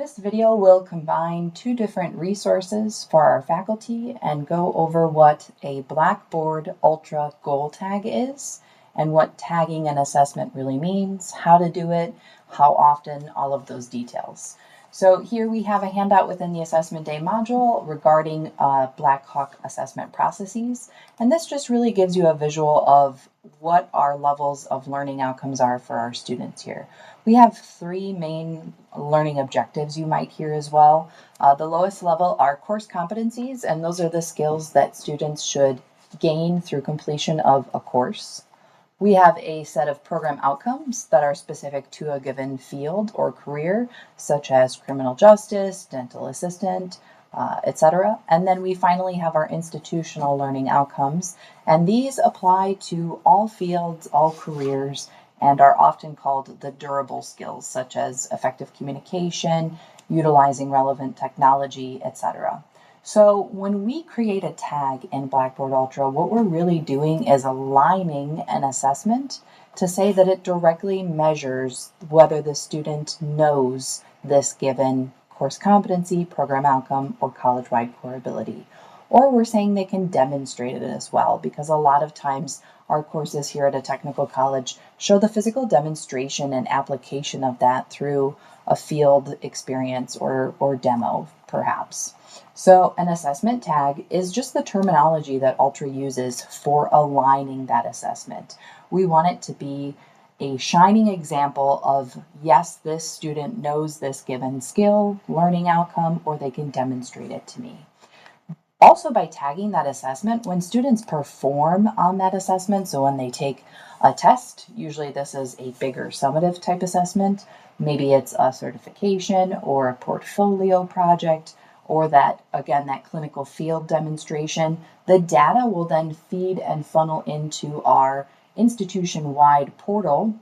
this video will combine two different resources for our faculty and go over what a Blackboard Ultra goal tag is and what tagging an assessment really means, how to do it, how often, all of those details. So here we have a handout within the Assessment Day module regarding Blackhawk assessment processes. And this just really gives you a visual of what our levels of learning outcomes are for our students here. We have three main learning objectives you might hear as well. The lowest level are course competencies, and those are the skills that students should gain through completion of a course. We have a set of program outcomes that are specific to a given field or career, such as criminal justice, dental assistant, etc. And then we finally have our institutional learning outcomes, and these apply to all fields, all careers, and are often called the durable skills, such as effective communication, utilizing relevant technology, etc. So when we create a tag in Blackboard Ultra, what we're really doing is aligning an assessment to say that it directly measures whether the student knows this given course competency, program outcome, or college-wide core ability. Or we're saying they can demonstrate it as well, because a lot of times our courses here at a technical college show the physical demonstration and application of that through a field experience or demo, perhaps. So an assessment tag is just the terminology that Ultra uses for aligning that assessment. We want it to be a shining example of, yes, this student knows this given skill, learning outcome, or they can demonstrate it to me. Also, by tagging that assessment, when students perform on that assessment, so when they take a test, usually this is a bigger summative type assessment, maybe it's a certification or a portfolio project, or that clinical field demonstration, the data will then feed and funnel into our institution-wide portal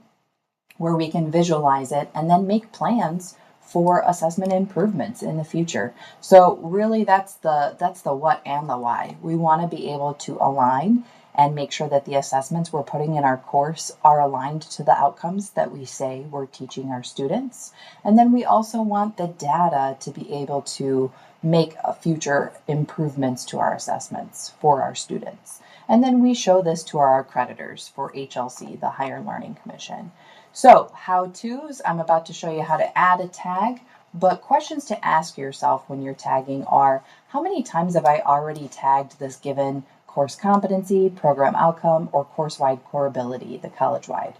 where we can visualize it and then make plans for assessment improvements in the future. So really that's the what and the why. We want to be able to align and make sure that the assessments we're putting in our course are aligned to the outcomes that we say we're teaching our students. And then we also want the data to be able to make future improvements to our assessments for our students. And then we show this to our accreditors for HLC, the Higher Learning Commission. So how-tos, I'm about to show you how to add a tag, but questions to ask yourself when you're tagging are, how many times have I already tagged this given course competency, program outcome, or course-wide core ability, the college-wide?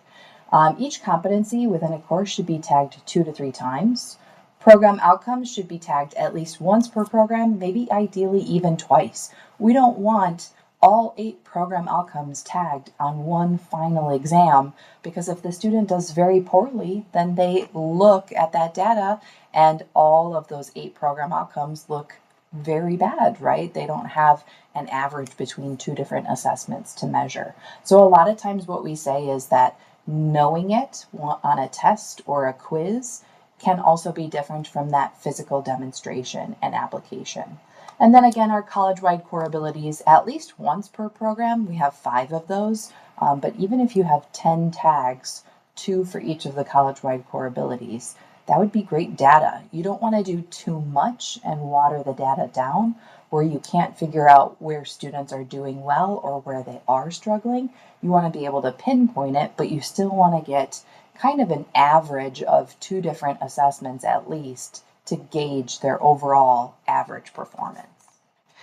Each competency within a course should be tagged 2 to 3 times. Program outcomes should be tagged at least once per program, maybe ideally even twice. We don't want all 8 program outcomes tagged on one final exam, because if the student does very poorly, then they look at that data and all of those 8 program outcomes look very bad, right? They don't have an average between 2 different assessments to measure. So a lot of times what we say is that knowing it on a test or a quiz can also be different from that physical demonstration and application. And then again, our college-wide core abilities, at least once per program, we have 5 of those. But even if you have 10 tags, 2 for each of the college-wide core abilities, that would be great data. You don't want to do too much and water the data down where you can't figure out where students are doing well or where they are struggling. You want to be able to pinpoint it, but you still want to get kind of an average of 2 different assessments at least to gauge their overall average performance.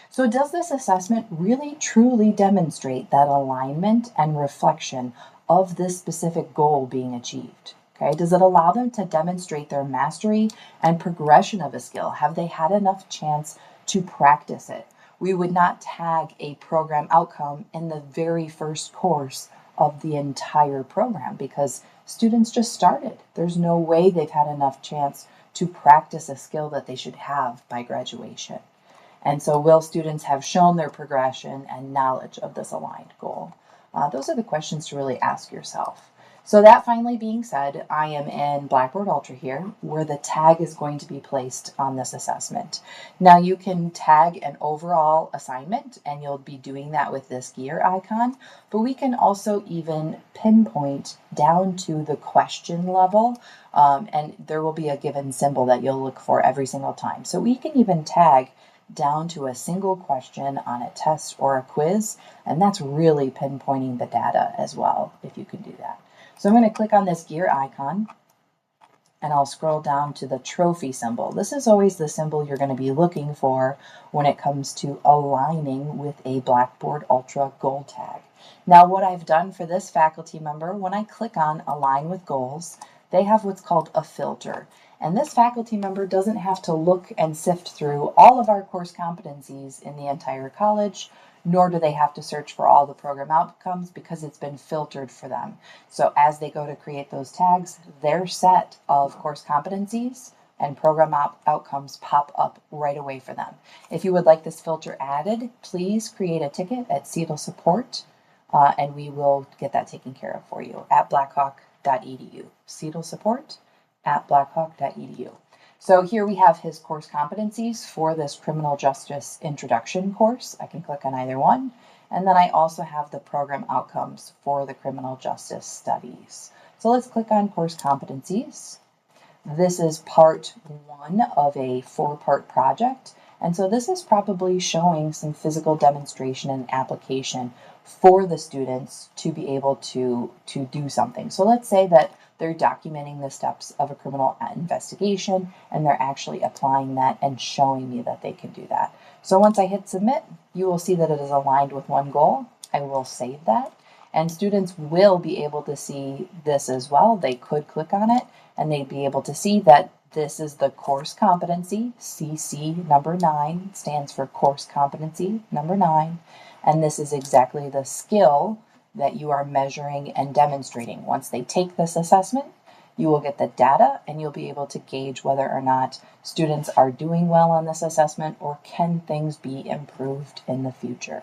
So does this assessment really truly demonstrate that alignment and reflection of this specific goal being achieved? Okay, does it allow them to demonstrate their mastery and progression of a skill? Have they had enough chance to practice it? We would not tag a program outcome in the very first course of the entire program because students just started. There's no way they've had enough chance to practice a skill that they should have by graduation. And so will students have shown their progression and knowledge of this aligned goal? Those are the questions to really ask yourself. So that finally being said, I am in Blackboard Ultra here, where the tag is going to be placed on this assessment. Now you can tag an overall assignment, and you'll be doing that with this gear icon, but we can also even pinpoint down to the question level, and there will be a given symbol that you'll look for every single time. So we can even tag down to a single question on a test or a quiz, and that's really pinpointing the data as well, if you can do that. So I'm going to click on this gear icon, and I'll scroll down to the trophy symbol. This is always the symbol you're going to be looking for when it comes to aligning with a Blackboard Ultra goal tag. Now, what I've done for this faculty member, when I click on Align with Goals, they have what's called a filter. And this faculty member doesn't have to look and sift through all of our course competencies in the entire college, nor do they have to search for all the program outcomes, because it's been filtered for them. So as they go to create those tags, their set of course competencies and program outcomes pop up right away for them. If you would like this filter added, please create a ticket at CETL Support, and we will get that taken care of for you at blackhawk.edu. CETL Support at blackhawk.edu. So here we have his course competencies for this criminal justice introduction course. I can click on either one. And then I also have the program outcomes for the criminal justice studies. So let's click on course competencies. This is part 1 of a 4-part project. And so this is probably showing some physical demonstration and application for the students to be able to do something. So let's say that they're documenting the steps of a criminal investigation, and they're actually applying that and showing me that they can do that. So once I hit submit, you will see that it is aligned with one goal. I will save that, and students will be able to see this as well. They could click on it, and they'd be able to see that this is the course competency. CC number 9 stands for course competency number 9, and this is exactly the skill that you are measuring and demonstrating. Once they take this assessment, you will get the data, and you'll be able to gauge whether or not students are doing well on this assessment, or can things be improved in the future.